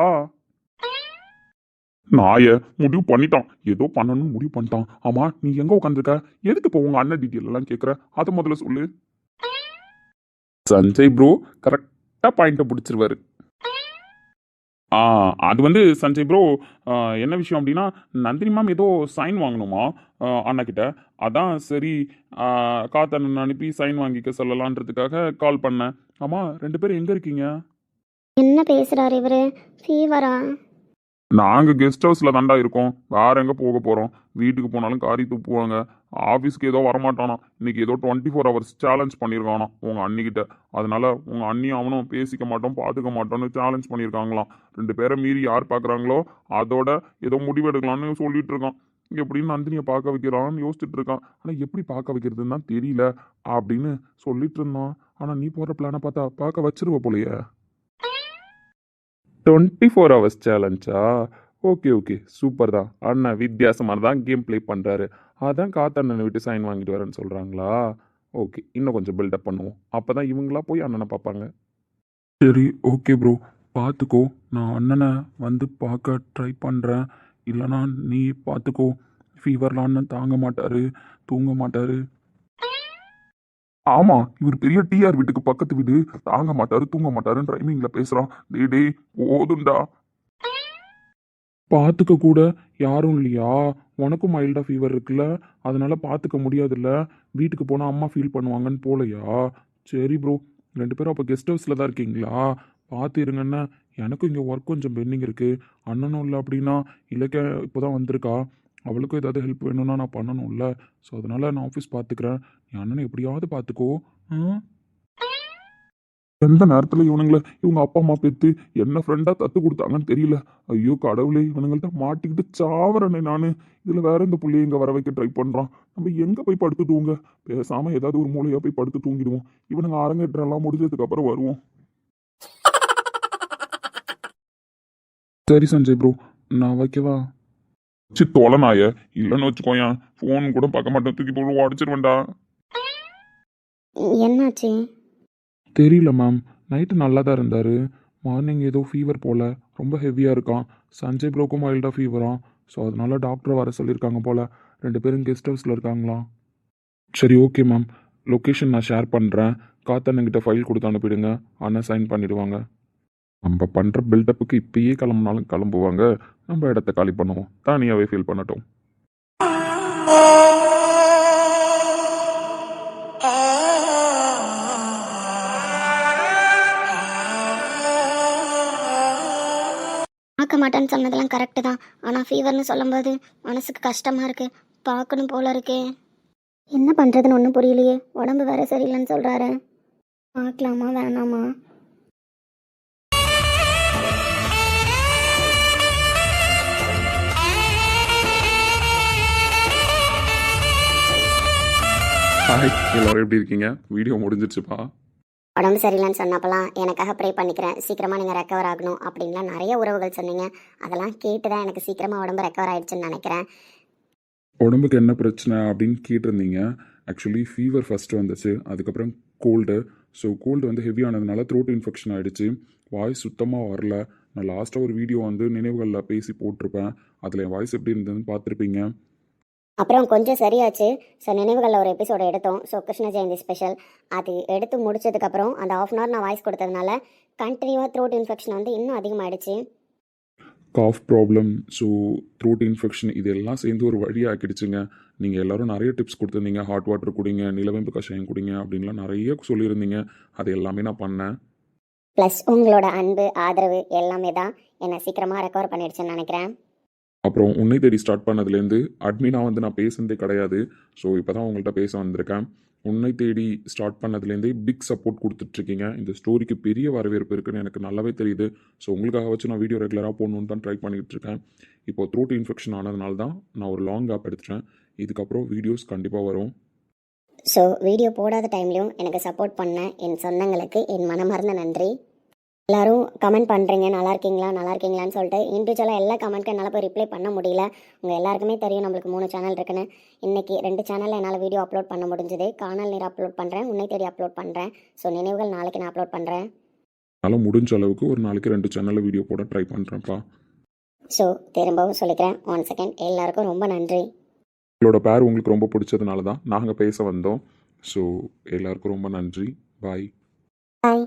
நாய முடிவு பண்ணிட்டான், ஏதோ பண்ணணும்னு முடிவு பண்ணிட்டான். ஆமா நீ எங்க உட்காந்துருக்க? எதுக்கு இப்போ உங்க அண்ணன் டீட்டெயில் எல்லாம் கேட்குற? அதை முதல்ல சொல்லு. சஞ்சய் ப்ரோ கரெக்டாக பாயிண்ட்டை பிடிச்சிருவாரு. அது வந்து சஞ்சய் ப்ரோ, என்ன விஷயம் அப்படின்னா நந்தினி மேம் ஏதோ சைன் வாங்கணுமா அண்ணா கிட்ட. அதான் சரி, காத்தண்ணன் அனுப்பி சைன் வாங்கிக்க சொல்லலான்றதுக்காக கால் பண்ணேன். ஆமாம் 2 பேரும் எங்கே இருக்கீங்க? என்ன பேசுகிறாரு இவர்? ஃபீவரா? நாங்கள் கெஸ்ட் ஹவுஸில் தாண்டா இருக்கோம், வேற எங்கே போக போகிறோம்? வீட்டுக்கு போனாலும் காரி துப்புவாங்க. ஆஃபீஸ்க்கு ஏதோ வரமாட்டானா, இன்னைக்கு ஏதோ 24 hours சேலஞ்ச் பண்ணியிருக்கானா உங்கள் அண்ணிக்கிட்ட. அதனால உங்கள் அண்ணி அவனும் பேசிக்க மாட்டோம் பார்த்துக்க மாட்டோம்னு சேலஞ்ச் பண்ணியிருக்காங்களாம். 2 பேரை மீறி யார் பார்க்குறாங்களோ அதோட ஏதோ முடிவெடுக்கலான்னு சொல்லிட்டு இருக்கான். எப்படின்னு நந்தினியை பார்க்க வைக்கிறான்னு யோசிச்சுட்டு இருக்கான். ஆனால் எப்படி பார்க்க வைக்கிறதுன்னு தான் தெரியல அப்படின்னு சொல்லிட்டு இருந்தான். ஆனால் நீ போகிற பிளானை பார்த்தா பார்க்க வச்சிருவ போலையே. 24 hours சேலஞ்சா? ஓகே ஓகே, சூப்பர் தான். அண்ணன் வித்தியாசமாக தான் கேம் ப்ளே பண்ணுறாரு. அதான் காத்தண்ணனை விட்டு சைன் வாங்கிட்டு வரேன்னு சொல்கிறாங்களா? ஓகே, இன்னும் கொஞ்சம் பில்டப் பண்ணுவோம், அப்போ தான் இவங்களா போய் அண்ணனை பார்ப்பாங்க. சரி ஓகே ப்ரோ, பார்த்துக்கோ. நான் அண்ணனை வந்து பார்க்க ட்ரை பண்ணுறேன். இல்லைனா நீ பார்த்துக்கோ. ஃபீவர்லாம் அண்ணன் தாங்க மாட்டார், தூங்க மாட்டார். ஆமா இவர் பெரிய டிஆர் வீட்டுக்கு பக்கத்து வீடு, தாங்க மாட்டாரு தூங்க மாட்டாருன்னு ரைமிங்ல பேசுறான். டேய் டேய் போதுண்டா. பார்த்துக்க கூட யாரும் இல்லையா? உனக்கும் மைல்டாக ஃபீவர் இருக்குல்ல, அதனால பார்த்துக்க முடியாதுல்ல. வீட்டுக்கு போனால் அம்மா ஃபீல் பண்ணுவாங்கன்னு போலையா? சரி ப்ரோ, 2 பேரும் அப்போ கெஸ்ட் ஹவுஸில் தான் இருக்கீங்களா? பார்த்து இருங்கண்ணா. எனக்கும் இங்கே ஒர்க் கொஞ்சம் பெண்டிங் இருக்குது. அண்ணனும் இல்லை அப்படின்னா இல்லைக்க இப்போ தான் வந்திருக்கா, அவளுக்கும் ஏதாவது ஹெல்ப் வேணும்னா நான் பண்ணணும்ல. ஸோ அதனால் நான் ஆஃபீஸ் பார்த்துக்கிறேன். என் அண்ணனை எப்படியாவது பார்த்துக்கோ. எந்த நேரத்துல இவங்க அப்பா அம்மா பெத்து என்ன ஃப்ரெண்டா தத்து கொடுத்தாங்கன்னு தெரியல. ஐயோ கடவுளே, இவனுங்கள்ட்ட மாட்டிக்கிட்டு சாவறனே நானு. இதுல வேற இந்த புள்ளைய இங்க வர வைக்க ட்ரை பண்றான். நம்ம எங்க போய் படுத்து தூங்க? பேசாம ஏதாவது ஒரு மூலையா போய் படுத்து தூங்கிடுவோம். இவனுங்க அரங்கேற்றம் எல்லாம் முடிஞ்சதுக்கு அப்புறம் வருவோம். சரி சஞ்சய் ப்ரோ, நான் வைக்கவா? சி தொலைநாய இல்லைன்னு வச்சுக்கோயேன் ஃபோன் கூட பார்க்க மாட்டேன் தூக்கி போட்டு உடச்சிருவேன்டா. என்னாச்சு? தெரியல மேம், நைட்டு நல்லா தான் இருந்தார். மார்னிங் ஏதோ ஃபீவர் போல் ரொம்ப ஹெவியாக இருக்கான். சஞ்சய் ப்ரோக்கும் மைல்டாக ஃபீவரான். ஸோ அதனால டாக்டரை வர சொல்லியிருக்காங்க போல். 2 பேரும் கெஸ்ட் ஹவுஸில் இருக்காங்களாம். சரி ஓகே மேம், லொக்கேஷன் நான் ஷேர் பண்ணுறேன். காத்தண்ணங்கிட்ட ஃபைல் கொடுத்து அனுப்பிடுங்க. அண்ணன் சைன் பண்ணிவிடுவாங்க. நம்ம பண்ணுற பில்டப்புக்கு இப்பயே கிளம்புனாலும் கிளம்புவாங்க. நம்ம இடத்த காலி பண்ணுவோம், தனியாகவே ஃபீல் பண்ணட்டும். பார்க்க மாட்டேன்னு சொன்னதெல்லாம் கரெக்டு தான். ஆனால் ஃபீவர்னு சொல்லும்போது மனசுக்கு கஷ்டமாக இருக்குது. பார்க்கணும் போல இருக்கே. என்ன பண்ணுறதுன்னு ஒன்றும் புரியலையே. உடம்பு வேற சரியில்லைன்னு சொல்கிறாரு. பார்க்கலாமா வேணாமா? ஹாய், எல்லாரும் எப்படி இருக்கீங்க? வீடியோ முடிஞ்சிருச்சுப்பா. உடம்பு சரியில்லைன்னு சொன்னப்பெல்லாம் எனக்காக ப்ரே பண்ணிக்கிறேன், சீக்கிரமாக நீங்கள் ரெக்கவர் ஆகணும் அப்படின்லாம் நிறைய உறவுகள் சொன்னீங்க. அதெல்லாம் கேட்டு தான் எனக்கு சீக்கிரமாக உடம்பு ரெக்கவர் ஆயிடுச்சுன்னு நினைக்கிறேன். உடம்புக்கு என்ன பிரச்சனை அப்படின்னு கேட்டிருந்தீங்க. ஆக்சுவலி ஃபீவர் ஃபஸ்ட்டு வந்துச்சு, அதுக்கப்புறம் கோல்டு. ஸோ கோல்டு வந்து ஹெவி ஆனதுனால த்ரோட் இன்ஃபெக்ஷன் ஆகிடுச்சு. வாய்ஸ் சுத்தமாக வரல. நான் லாஸ்ட்டாக ஒரு வீடியோ வந்து நினைவுகளில் பேசி போட்டிருப்பேன். அதில் என் வாய்ஸ் எப்படி இருந்ததுன்னு பார்த்துருப்பீங்க. அப்புறம் கொஞ்சம் சரியாச்சு. ஸோ நினைவுகளில் ஒரு எபிசோடு எடுத்தோம். ஸோ கிருஷ்ண ஜெயந்தி ஸ்பெஷல் அது எடுத்து முடிச்சதுக்கப்புறம் அந்த ½ hour நான் வாய்ஸ் கொடுத்ததுனால கண்டினியூவாக த்ரோட் இன்ஃபெக்ஷன் வந்து இன்னும் அதிகமாகிடுச்சு. Cough problem, so throat infection, இதெல்லாம் சேர்ந்து ஒரு வழி ஆக்கிடுச்சுங்க. நீங்கள் எல்லோரும் நிறைய டிப்ஸ் கொடுத்துருந்தீங்க. ஹாட் வாட்டர் குடிங்க, நிலவேம்பு கஷாயம் குடிங்க அப்படின்லாம் நிறைய சொல்லியிருந்தீங்க. அது எல்லாமே நான் பண்ணேன். ப்ளஸ் உங்களோட அன்பு ஆதரவு எல்லாமே தான் என்னை சீக்கிரமாக ரெக்கவர் பண்ணிடுச்சுன்னு நினைக்கிறேன். அப்புறம் உன்னை தேடி ஸ்டார்ட் பண்ணதுலேருந்து அட்மினாக வந்து நான் பேசுனதே கிடையாது. ஸோ இப்போ தான் உங்கள்கிட்ட பேச வந்திருக்கேன். உன்னை தேடி ஸ்டார்ட் பண்ணதுலேருந்தே பிக் சப்போர்ட் கொடுத்துட்ருக்கீங்க. இந்த ஸ்டோரிக்கு பெரிய வரவேற்பு இருக்குன்னு எனக்கு நல்லாவே தெரியுது. ஸோ உங்களுக்காக வச்சு நான் வீடியோ ரெகுலராக போடணுன்னு தான் ட்ரை பண்ணிகிட்டு இருக்கேன். இப்போது த்ரோட் இன்ஃபெக்ஷன் ஆனதுனால தான் நான் ஒரு லாங் கேப் எடுத்துட்டேன். இதுக்கப்புறம் வீடியோஸ் கண்டிப்பாக வரும். ஸோ வீடியோ போடாத டைம்லையும் எனக்கு சப்போர்ட் பண்ண என் சொந்தங்களுக்கு என் மனமார்ந்த நன்றி. எல்லோரும் கமெண்ட் பண்ணுறீங்க, நல்லா இருக்கீங்களான்னு சொல்லிட்டு. இண்டிவிஜுவலாக எல்லா கமெண்ட்க்கும் என்னால் போய் ரிப்ளை பண்ண முடியல. உங்கள் எல்லாருக்குமே தெரியும் நம்மளுக்கு 3 சேனல் இருக்குன்னு. இன்றைக்கி 2 சேனலில் என்னால் வீடியோ அப்லோட் பண்ண முடிஞ்சுது. காணல் நீர் அப்லோட் பண்ணுறேன், உன்னை தேடி அப்லோட் பண்ணுறேன். ஸோ நினைவுகள் நாளைக்கு நான் அப்லோட் பண்ணுறேன். அதனால் முடிஞ்ச அளவுக்கு ஒரு நாளைக்கு 2 சேனலில் வீடியோ போட ட்ரை பண்ணுறேன்ப்பா. ஸோ திரும்பவும் சொல்லிக்கிறேன், 1 செகண்ட் எல்லாருக்கும் ரொம்ப நன்றி. உங்களோட பேர் உங்களுக்கு ரொம்ப பிடிச்சதுனால தான் நாங்கள் பேச வந்தோம். ஸோ எல்லாருக்கும் ரொம்ப நன்றி. பாய். பாய்.